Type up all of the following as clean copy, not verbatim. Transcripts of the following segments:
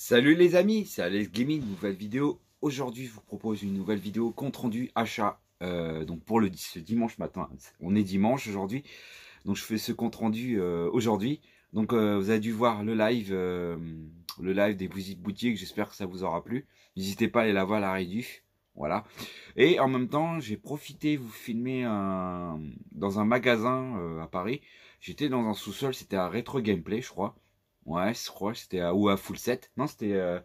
Salut les amis, c'est Alex Gaming, nouvelle vidéo. Aujourd'hui je vous propose une nouvelle vidéo compte rendu achat. Donc pour ce dimanche matin, on est dimanche aujourd'hui. Donc je fais ce compte rendu aujourd'hui. Donc vous avez dû voir le live des boutiques, j'espère que ça vous aura plu. N'hésitez pas à aller la voir à la réduc. Voilà. Et en même temps, j'ai profité vous filmer dans un magasin à Paris. J'étais dans un sous-sol, c'était à Retro Gameplay, je crois. Ouais, je crois que c'était ou à Full Set. Non, c'était à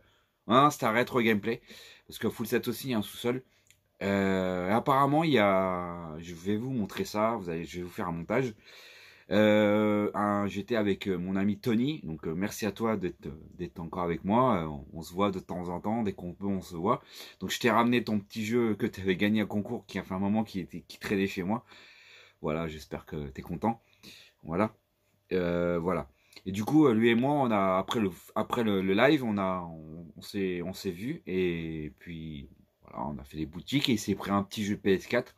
Retro Gameplay. Parce qu'à Full Set aussi, il y a un sous-sol. Apparemment, il y a... Je vais vous montrer ça. Je vais vous faire un montage. J'étais avec mon ami Tony. Donc, merci à toi d'être encore avec moi. On se voit de temps en temps. Dès qu'on peut, on se voit. Donc, je t'ai ramené ton petit jeu que tu avais gagné à concours qui a fait un moment qui traînait chez moi. Voilà, j'espère que tu es content. Voilà. Voilà. Et du coup, lui et moi, on a après le live, on s'est vu et puis voilà, on a fait des boutiques et il s'est pris un petit jeu PS4.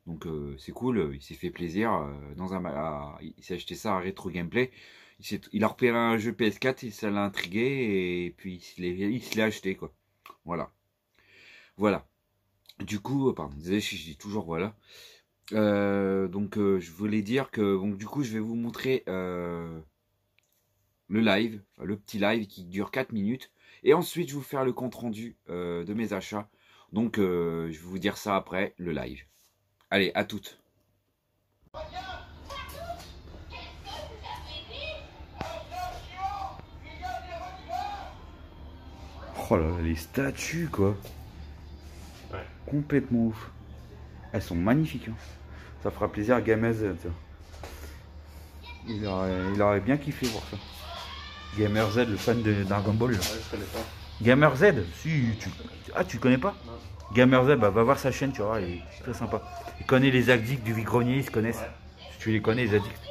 Donc c'est cool, il s'est fait plaisir il s'est acheté ça à Retro Gameplay. Il a repéré un jeu PS4 et ça l'a intrigué et puis il se l'est acheté quoi. Voilà. Voilà. Du coup, pardon, désolé, je dis toujours voilà. Je voulais dire que donc du coup, je vais vous montrer le live, le petit live qui dure 4 minutes. Et ensuite, je vais vous faire le compte rendu de mes achats. Donc, je vais vous dire ça après le live. Allez, à toutes. Oh là là, les statues, quoi. Ouais. Complètement ouf. Elles sont magnifiques. Hein. Ça fera plaisir à Gamer Z. Il aurait bien kiffé voir ça. Gamer Z, le fan de Dragon Ball. Ouais, je connais pas. Gamer Z, si tu connais pas? Non. Gamer Z, bah, va voir sa chaîne, tu vois, il est très sympa. Il connaît les addicts du vide-grenier, ils se connaissent. Ouais. Si tu les connais, les addicts.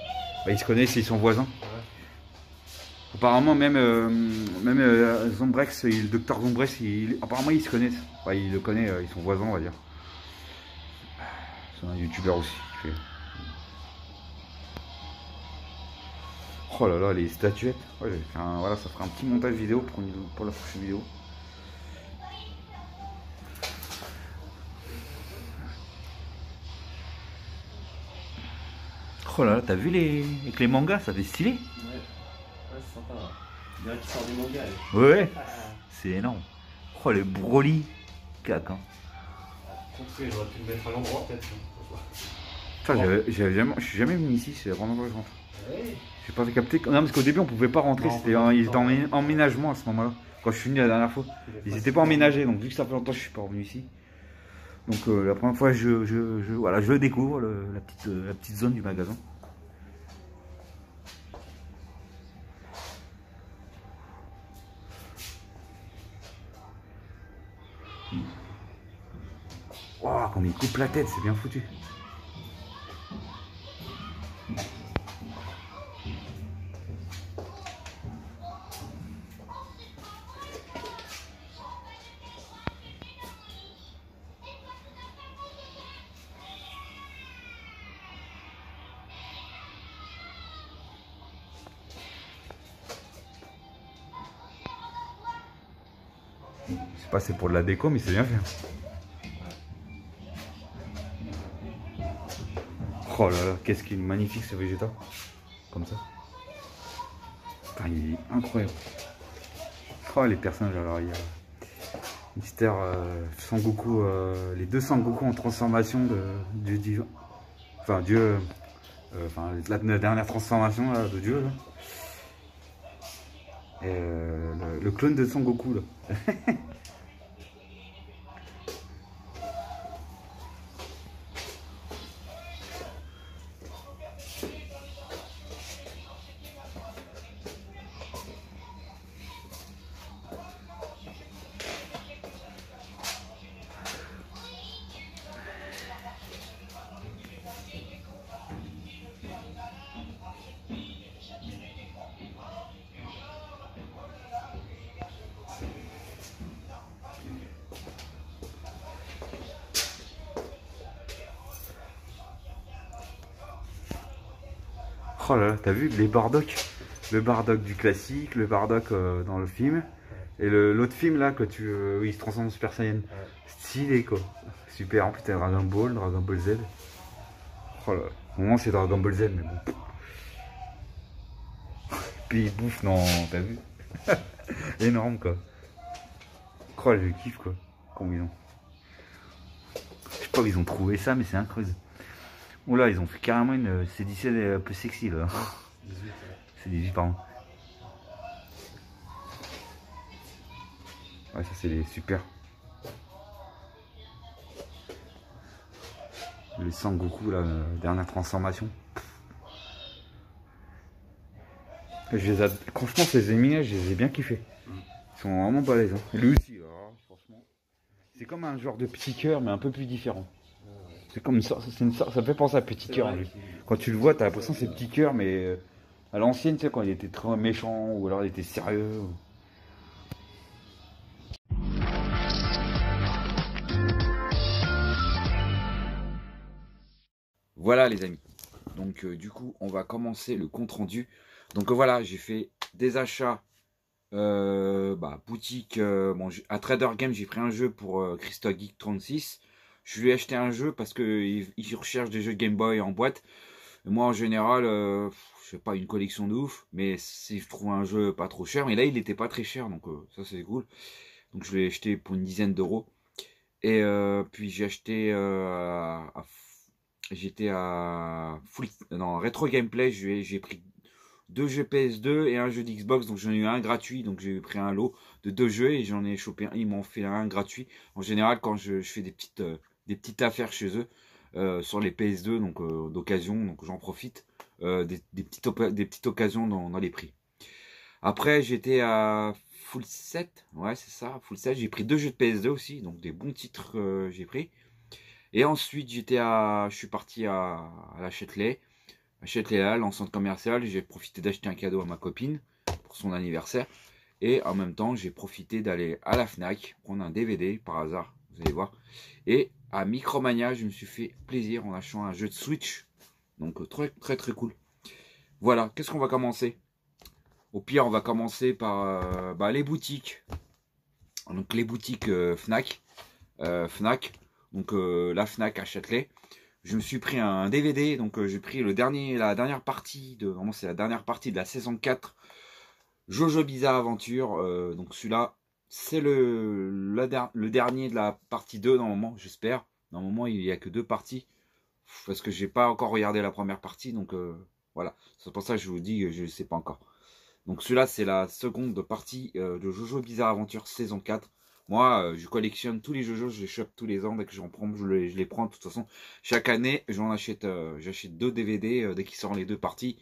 Bah, ils se connaissent, ils sont voisins. Ouais. Apparemment, même Zombrex, le docteur Zombrex, apparemment ils se connaissent. Enfin, il le connaît, ils sont voisins, on va dire. C'est un youtubeur aussi. Oh là là, les statuettes. Ouais, voilà, ça fera un petit montage vidéo pour la prochaine vidéo. Oh là là, t'as vu avec les mangas, ça fait stylé. Ouais, c'est sympa. Il dirait qu'il sort des mangas. Ouais, c'est énorme. Oh, les Broly. Cac, hein. J'aurais pu le mettre à l'endroit peut-être. Je suis jamais venu ici, c'est vraiment que je rentre. Ouais. J'ai pas fait capter. Non, parce qu'au début on pouvait pas rentrer, ils étaient en emménagement à ce moment-là. Quand je suis venu la dernière fois, ils étaient pas emménagés, donc vu que ça fait longtemps que je suis pas revenu ici. Donc la première fois voilà, je découvre la petite zone du magasin. Oh, comme il coupe la tête, c'est bien foutu. Je sais pas, c'est pour de la déco, mais c'est bien fait. Oh là là, qu'est-ce qu'il est magnifique ce Vegeta. Comme ça. Putain, il est incroyable. Oh, les personnages, alors il y a Mister Sangoku, les deux Sangoku en transformation du dieu. Enfin, Dieu. La dernière transformation là, de Dieu. Là. Et, le clone de Sangoku là. Oh là là, t'as vu les Bardock? Le Bardock du classique, le Bardock dans le film, Et l'autre film là, où il se transforme en Super Saiyan. Ouais. Stylé quoi. Super, en plus t'as Dragon Ball Z. Oh là, au moment c'est Dragon Ball Z, mais bon. Puis il bouffe, non, t'as vu? Énorme quoi. Oh, je kiffe quoi. Comment ils ont. Je sais pas où ils ont trouvé ça, mais c'est incroyable. Oula, ils ont fait carrément une C17 un peu sexy là. 18, ouais. C'est 18 pardon. Ouais, ça c'est les super. Le Sangoku, la dernière transformation. Franchement, ces ennemis, je les ai bien kiffés. Ils sont vraiment balèzes. Hein. Et lui aussi, alors, franchement. C'est comme un genre de petit cœur, mais un peu plus différent. C'est comme ça, ça me fait penser à petit cœur. Quand tu le vois, t'as l'impression que c'est petit cœur, mais à l'ancienne, tu sais, quand il était très méchant, ou alors il était sérieux. Voilà les amis. Donc du coup, on va commencer le compte rendu. Donc voilà, j'ai fait des achats boutique. Bon, à Trader Game, j'ai pris un jeu pour Crystal Geek 36. Je lui ai acheté un jeu parce qu'il recherche des jeux Game Boy en boîte. Et moi en général, je sais pas, une collection de ouf. Mais si je trouve un jeu pas trop cher, mais là il était pas très cher, donc ça c'est cool. Donc je l'ai acheté pour une dizaine d'euros. Et puis j'ai acheté j'étais à Retro Gameplay, j'ai pris 2 jeux PS2 et un jeu d'Xbox, donc j'en ai eu un gratuit, donc j'ai pris un lot de 2 jeux et j'en ai chopé un, ils m'ont fait un gratuit. En général, quand je fais des petites affaires chez eux sur les PS2, donc d'occasion, donc j'en profite, des petites occasions dans les prix. Après, j'étais à Full Set, ouais c'est ça, Full Set, j'ai pris 2 jeux de PS2 aussi, donc des bons titres j'ai pris. Et ensuite, je suis parti à la Châtelet. À Châtelet-Hall, en centre commercial, j'ai profité d'acheter un cadeau à ma copine pour son anniversaire. Et en même temps, j'ai profité d'aller à la Fnac, prendre un DVD par hasard, vous allez voir. Et à Micromania, je me suis fait plaisir en achetant un jeu de Switch. Donc très très très cool. Voilà, qu'est-ce qu'on va commencer? Au pire, on va commencer par les boutiques. Donc les boutiques Fnac. Fnac. Donc la Fnac à Châtelet. Je me suis pris un DVD, donc j'ai pris la dernière partie vraiment c'est la dernière partie de la saison 4 Jojo Bizarre Aventure. Donc celui-là, c'est le dernier de la partie 2 normalement, j'espère. Normalement, il n'y a que 2 parties. Parce que j'ai pas encore regardé la première partie, donc voilà. C'est pour ça que je vous dis que je ne sais pas encore. Donc celui-là, c'est la seconde partie de Jojo Bizarre Aventure saison 4. Moi, je collectionne tous les JoJo, je les chope tous les ans. Dès que j'en prends, je les prends. De toute façon, chaque année, j'achète 2 DVD. Dès qu'ils sortent les 2 parties,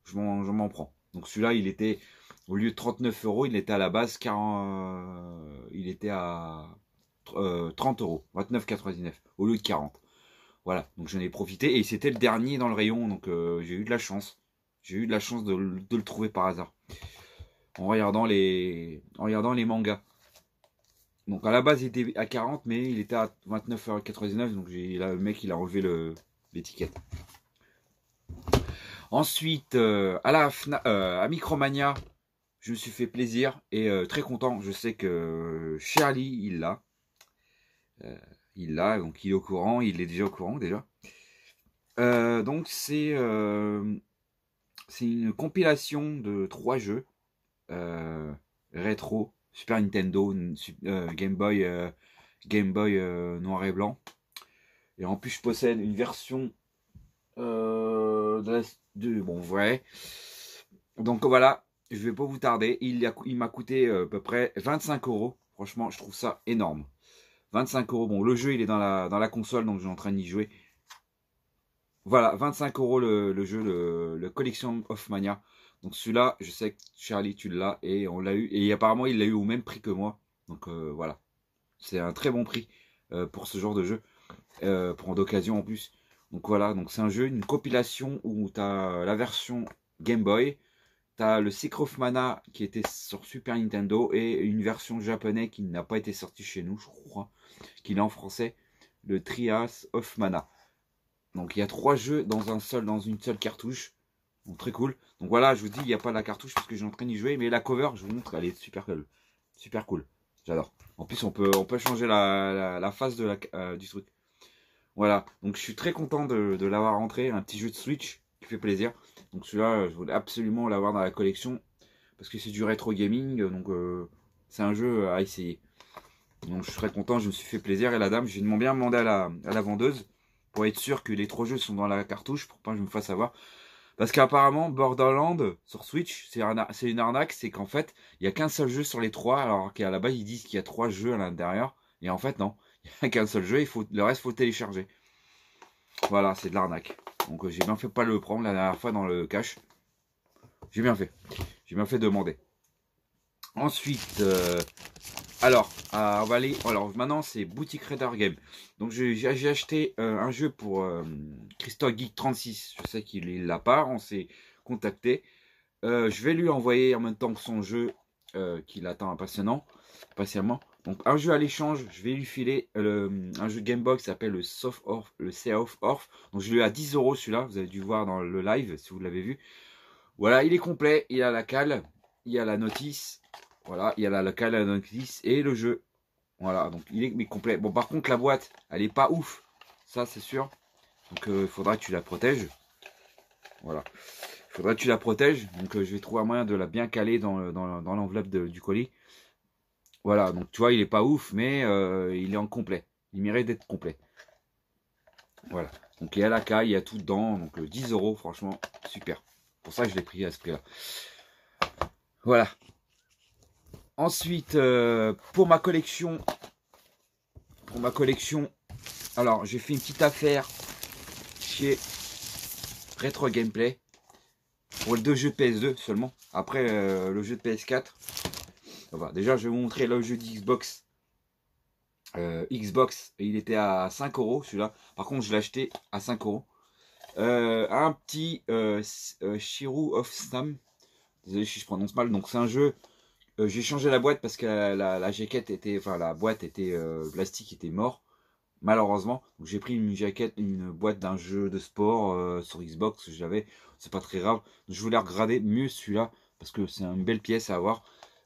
je m'en prends. Donc celui-là, il était, au lieu de 39 euros, il était à la base, il était à 30 euros, 29,99 au lieu de 40. Voilà, donc j'en ai profité. Et c'était le dernier dans le rayon, donc j'ai eu de la chance. J'ai eu de la chance de le trouver par hasard. En regardant les mangas. Donc à la base il était à 40 mais il était à 29,99 €. Donc là, le mec il a enlevé l'étiquette. Ensuite à Micromania, je me suis fait plaisir et très content. Je sais que Charlie il l'a. Donc il est au courant, il est déjà au courant déjà. Donc c'est une compilation de 3 jeux rétro. Super Nintendo, Game Boy noir et blanc. Et en plus, je possède une version bon, ouais. Donc voilà, je vais pas vous tarder. Il m'a coûté à peu près 25 euros. Franchement, je trouve ça énorme. 25 euros. Bon, le jeu, il est dans la console, donc je suis en train d'y jouer. Voilà, 25 euros le jeu, le Collection of Mania. Donc celui-là, je sais que Charlie, tu l'as et on l'a eu. Et apparemment, il l'a eu au même prix que moi. Donc voilà. C'est un très bon prix pour ce genre de jeu. Pour d'occasion en plus. Donc voilà, donc c'est un jeu, une compilation où tu as la version Game Boy. Tu as le Secret of Mana qui était sur Super Nintendo. Et une version japonaise qui n'a pas été sortie chez nous, je crois. Qu'il est en français. Le Trias of Mana. Donc il y a 3 jeux dans une seule cartouche. Donc très cool. Donc voilà, je vous dis, il n'y a pas la cartouche parce que j'ai en train d'y jouer. Mais la cover, je vous montre, elle est super cool. Super cool. J'adore. En plus, on peut changer la face du truc. Voilà. Donc, je suis très content de l'avoir rentré. Un petit jeu de Switch qui fait plaisir. Donc, celui-là, je voulais absolument l'avoir dans la collection. Parce que c'est du rétro gaming. Donc, c'est un jeu à essayer. Donc, je suis très content. Je me suis fait plaisir. Et la dame, j'ai bien demandé à la vendeuse pour être sûr que les 3 jeux sont dans la cartouche. Pour pas que je me fasse avoir. Parce qu'apparemment, Borderlands sur Switch, c'est une arnaque, c'est qu'en fait, il n'y a qu'un seul jeu sur les 3, alors qu'à la base, ils disent qu'il y a 3 jeux à l'intérieur. Et en fait, non, il n'y a qu'un seul jeu, le reste, il faut le télécharger. Voilà, c'est de l'arnaque. Donc j'ai bien fait pas le prendre la dernière fois dans le cache. J'ai bien fait. J'ai bien fait de demander. Ensuite, on va aller. Alors maintenant, c'est Boutique Radar Game. Donc j'ai acheté un jeu pour Christophe Geek 36. Je sais qu'il l'a pas. On s'est contacté. Je vais lui envoyer en même temps que son jeu qu'il attend impatiemment. Donc un jeu à l'échange, je vais lui filer un jeu Gamebox qui s'appelle le Sea of Orf. Donc je lui ai à 10 € celui-là. Vous avez dû voir dans le live si vous l'avez vu. Voilà, il est complet. Il y a la cale, il y a la notice. Voilà, il y a la cale, la notice et le jeu. Voilà, donc il est complet. Bon, par contre, la boîte, elle est pas ouf. Ça, c'est sûr. Donc, il faudra que tu la protèges. Voilà. Il faudra que tu la protèges. Donc, je vais trouver un moyen de la bien caler dans l'enveloppe du colis. Voilà, donc tu vois, il est pas ouf, mais il est en complet. Il mérite d'être complet. Voilà. Donc, il y a la caille, il y a tout dedans. Donc, 10 €, franchement, super. Pour ça que je l'ai pris à ce prix-là. Voilà. Ensuite, pour ma collection, alors j'ai fait une petite affaire chez Retro Gameplay pour les 2 jeux PS2 seulement. Après le jeu de PS4, ça va. Déjà je vais vous montrer le jeu d'Xbox. Xbox, il était à 5 € celui-là. Par contre je l'ai acheté à 5 €. Un petit Shirou of Sam. Désolé si je prononce mal. Donc c'est un jeu. J'ai changé la boîte parce que la jaquette était, enfin la boîte était plastique était mort malheureusement. Donc j'ai pris une boîte d'un jeu de sport sur Xbox que j'avais. C'est pas très grave. Je voulais regarder mieux celui-là parce que c'est une belle pièce à avoir.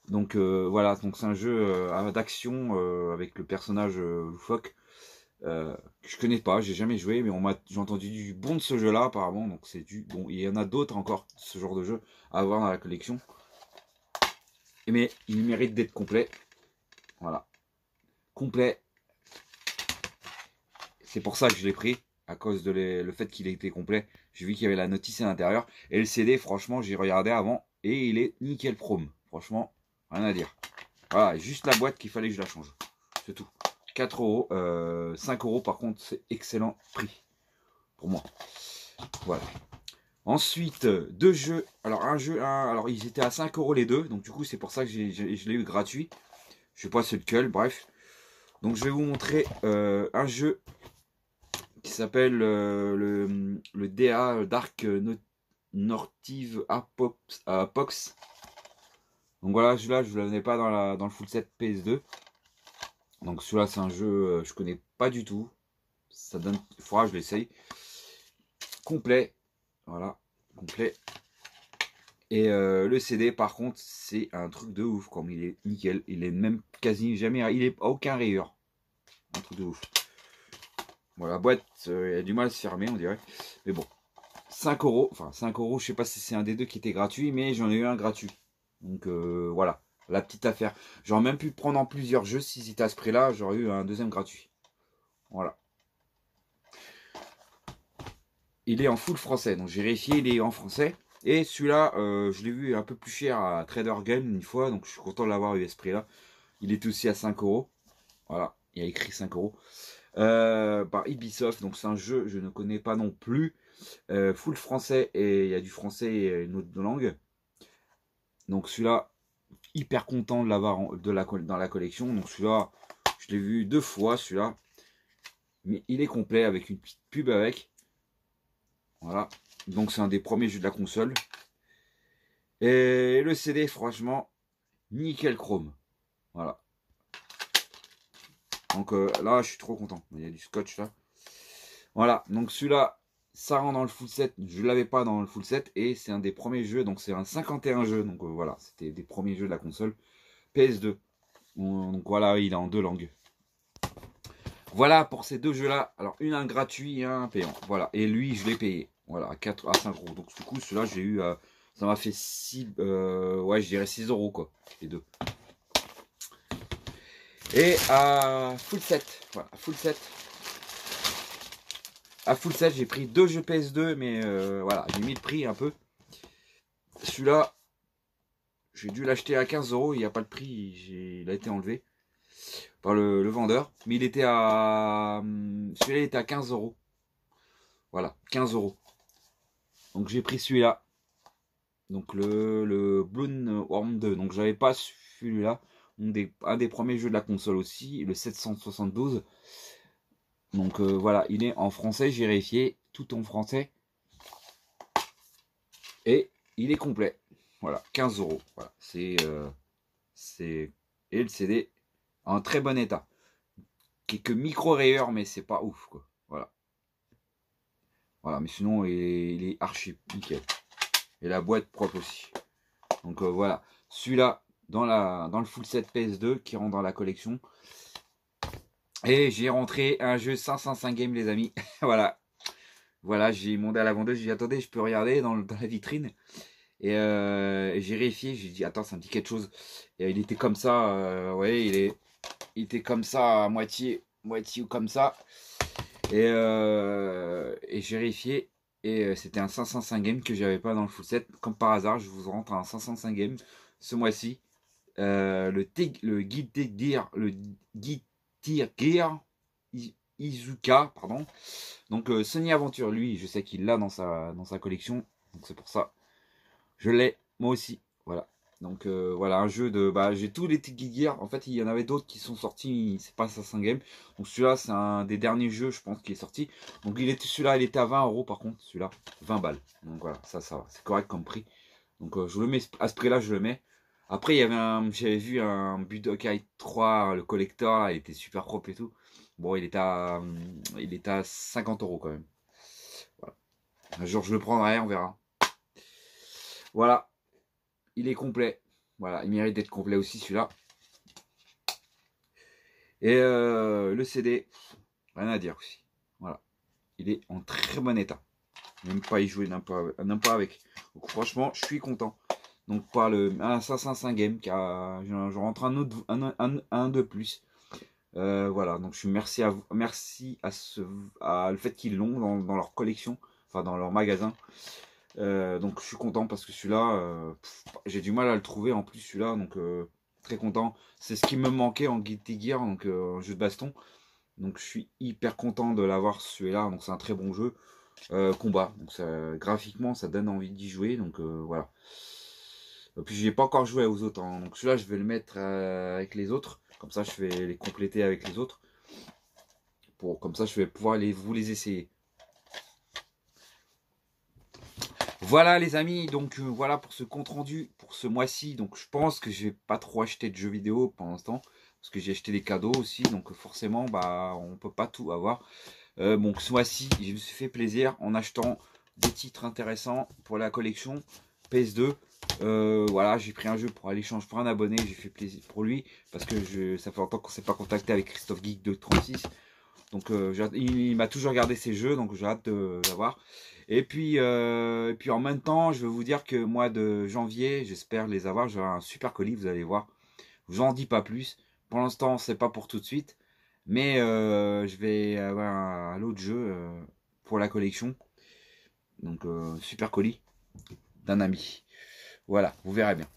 Donc voilà, donc c'est un jeu d'action avec le personnage loufoque que je connais pas, j'ai jamais joué, mais j'ai entendu du bon de ce jeu-là apparemment. Donc c'est du bon. Il y en a d'autres encore ce genre de jeu à avoir dans la collection. Mais il mérite d'être complet. Voilà. Complet. C'est pour ça que je l'ai pris. À cause de le fait qu'il était complet. J'ai vu qu'il y avait la notice à l'intérieur. Et le CD, franchement, j'ai regardé avant. Et il est nickel chrome. Franchement, rien à dire. Voilà, juste la boîte qu'il fallait que je la change. C'est tout. 4 €. 5 € par contre, c'est excellent prix. Pour moi. Voilà. Ensuite, 2 jeux. Alors, alors, ils étaient à 5 € les deux. Donc, du coup, c'est pour ça que je l'ai eu gratuit. Je sais pas, c'est lequel, bref. Donc, je vais vous montrer un jeu qui s'appelle le DA Dark Nortive Apox. Donc, voilà, celui-là, je ne l'avais pas dans le full set PS2. Donc, celui-là, c'est un jeu je connais pas du tout. Ça donne. Il faudra que je l'essaye. Complet. Voilà, complet. Et le CD par contre c'est un truc de ouf, comme il est nickel, il est même quasi jamais, il est aucun rayure, un truc de ouf. Voilà, la boîte il a du mal à se fermer on dirait, mais bon, 5 €, enfin 5 €, je sais pas si c'est un des deux qui était gratuit, mais j'en ai eu un gratuit. Donc voilà, la petite affaire. J'aurais même pu prendre en plusieurs jeux, si c'était à ce prix là, j'aurais eu un deuxième gratuit. Voilà. Il est en full français, donc j'ai vérifié, il est en français. Et celui-là, je l'ai vu un peu plus cher à Trader Game une fois, donc je suis content de l'avoir eu à ce prix-là. Il est aussi à 5 €. Voilà, il y a écrit 5 €. Par Ubisoft, donc c'est un jeu que je ne connais pas non plus. Full français, et il y a du français et une autre langue. Donc celui-là, hyper content de l'avoir dans la collection. Donc celui-là, je l'ai vu 2 fois, celui-là. Mais il est complet avec une petite pub avec. Voilà. Donc c'est un des premiers jeux de la console. Et le CD, franchement, nickel chrome. Voilà. Donc là, je suis trop content. Il y a du scotch là. Voilà. Donc celui-là, ça rentre dans le full set. Je ne l'avais pas dans le full set. Et c'est un des premiers jeux. Donc c'est un 51 jeux. Donc voilà. C'était des premiers jeux de la console. PS2. Donc voilà, il est en 2 langues. Voilà pour ces 2 jeux-là. Alors, un gratuit et un payant. Voilà. Et lui, je l'ai payé. Voilà, à 5 euros. Donc, du coup, celui-là, j'ai eu. Ça m'a fait 6. Ouais, je dirais 6 euros, quoi. Les 2. Et à full set. Voilà, full set. À full set, j'ai pris 2 jeux PS2, mais voilà, j'ai mis le prix un peu. Celui-là, j'ai dû l'acheter à 15 euros. Il n'y a pas de prix. Il a été enlevé par le vendeur. Mais il était à. Celui-là, il était à 15 euros. Voilà, 15 euros. Donc j'ai pris celui-là. Donc le Bloodborne 2. Donc j'avais pas celui-là. Un des premiers jeux de la console aussi. Le 772. Donc voilà, il est en français. J'ai vérifié. Tout en français. Et il est complet. Voilà, 15 euros. Voilà, c'est. Et le CD en très bon état. Quelques micro-rayures, mais c'est pas ouf, quoi. Voilà. Voilà, mais sinon, il est archi nickel. Et la boîte propre aussi. Donc voilà. Celui-là, dans le full set PS2 qui rentre dans la collection. Et j'ai rentré un jeu 505 games, les amis. Voilà. Voilà, j'ai demandé à la vendeuse, j'ai dit attendez, je peux regarder dans la vitrine. Et j'ai vérifié, j'ai dit attends, ça me dit quelque chose. Et il était comme ça, ouais, il était comme ça à moitié comme ça. Et j'ai vérifié. Et c'était un 505 game que j'avais pas dans le full set. Comme par hasard, je vous rentre un 505 game ce mois-ci. Le Guilty Gear Izuka, pardon. Donc Sony Aventure, lui, je sais qu'il l'a dans sa collection. Donc c'est pour ça. Je l'ai, moi aussi. Voilà. Donc voilà, un jeu de. Bah, j'ai tous les Guilty Gear. En fait, il y en avait d'autres qui sont sortis. C'est pas 505 game. Donc celui-là, c'est un des derniers jeux, je pense, qui est sorti. Donc celui-là, il était à 20 euros par contre. Celui-là, 20 balles. Donc voilà, ça va. C'est correct comme prix. Donc je le mets à ce prix-là, je le mets. Après, j'avais vu un Budokai 3, le collector, là, il était super propre et tout. Bon, il était à 50 euros quand même. Voilà. Un jour, je le prendrai, on verra. Voilà, il est complet. Voilà, il mérite d'être complet aussi celui-là. Et le CD, rien à dire aussi. Voilà, il est en très bon état. Même pas y jouer, même pas avec. Donc franchement, je suis content. Donc par un Assassin's Game, je rentre un de plus. Voilà, donc je suis merci à le fait qu'ils l'ont dans leur collection, enfin dans leur magasin. Donc je suis content parce que celui-là, j'ai du mal à le trouver en plus celui-là, donc très content. C'est ce qui me manquait en Guilty Gear, donc en jeu de baston. Donc je suis hyper content de l'avoir celui-là, donc c'est un très bon jeu. Combat, donc graphiquement ça donne envie d'y jouer, donc voilà. Et puis j'ai pas encore joué aux autres, hein. Donc celui-là je vais le mettre avec les autres, comme ça je vais les compléter avec les autres. Comme ça je vais pouvoir vous les essayer. Voilà les amis, donc voilà pour ce compte rendu pour ce mois-ci. Donc je pense que je vais pas trop acheter de jeux vidéo pour l'instant, parce que j'ai acheté des cadeaux aussi, donc forcément bah on peut pas tout avoir. Bon, ce mois-ci je me suis fait plaisir en achetant des titres intéressants pour la collection PS2. Voilà, j'ai pris un jeu pour l'échange pour un abonné, j'ai fait plaisir pour lui, parce que ça fait longtemps qu'on s'est pas contacté avec Christophe Geek 236. Donc il m'a toujours gardé ses jeux, donc j'ai hâte d'avoir. Et puis en même temps, je veux vous dire que mois de janvier, j'espère les avoir. J'aurai un super colis, vous allez voir. Je vous en dis pas plus. Pour l'instant, c'est pas pour tout de suite. Mais je vais avoir un autre jeu pour la collection. Donc super colis d'un ami. Voilà, vous verrez bien.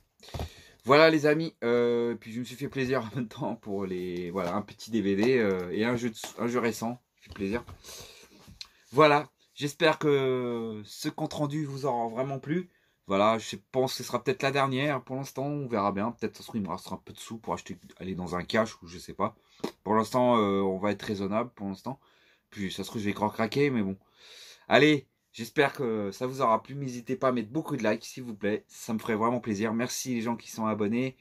Voilà les amis, puis je me suis fait plaisir en même temps pour voilà, un petit DVD et un jeu récent, fait plaisir. Voilà, j'espère que ce compte rendu vous aura vraiment plu. Voilà, je pense que ce sera peut-être la dernière pour l'instant, on verra bien. Peut-être il me restera un peu de sous pour aller dans un cash ou je sais pas. Pour l'instant, on va être raisonnable pour l'instant. Puis ça se trouve je vais craquer, mais bon. Allez, j'espère que ça vous aura plu. N'hésitez pas à mettre beaucoup de likes, s'il vous plaît. Ça me ferait vraiment plaisir. Merci les gens qui sont abonnés.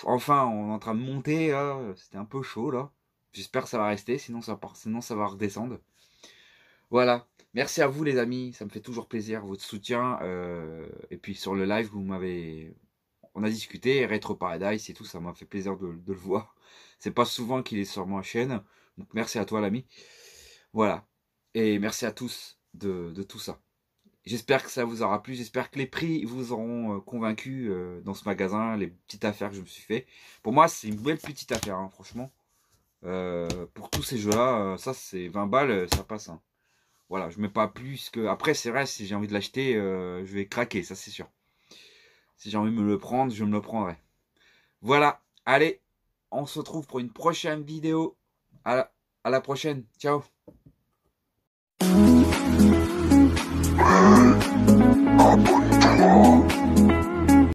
Enfin, on est en train de monter. C'était un peu chaud là. J'espère que ça va rester, sinon ça va redescendre. Voilà. Merci à vous les amis. Ça me fait toujours plaisir votre soutien. Et puis sur le live, on a discuté, Retro Paradise et tout, ça m'a fait plaisir de le voir. C'est pas souvent qu'il est sur ma chaîne. Donc merci à toi l'ami. Voilà. Et merci à tous de tout ça. J'espère que ça vous aura plu. J'espère que les prix vous auront convaincu dans ce magasin, les petites affaires que je me suis fait. Pour moi, c'est une belle petite affaire, hein, franchement. Pour tous ces jeux-là, ça c'est 20 balles, ça passe. Hein. Voilà, je mets pas plus que. Après, c'est vrai, si j'ai envie de l'acheter, je vais craquer, ça c'est sûr. Si j'ai envie de me le prendre, je me le prendrai. Voilà, allez, on se retrouve pour une prochaine vidéo. À la prochaine, ciao.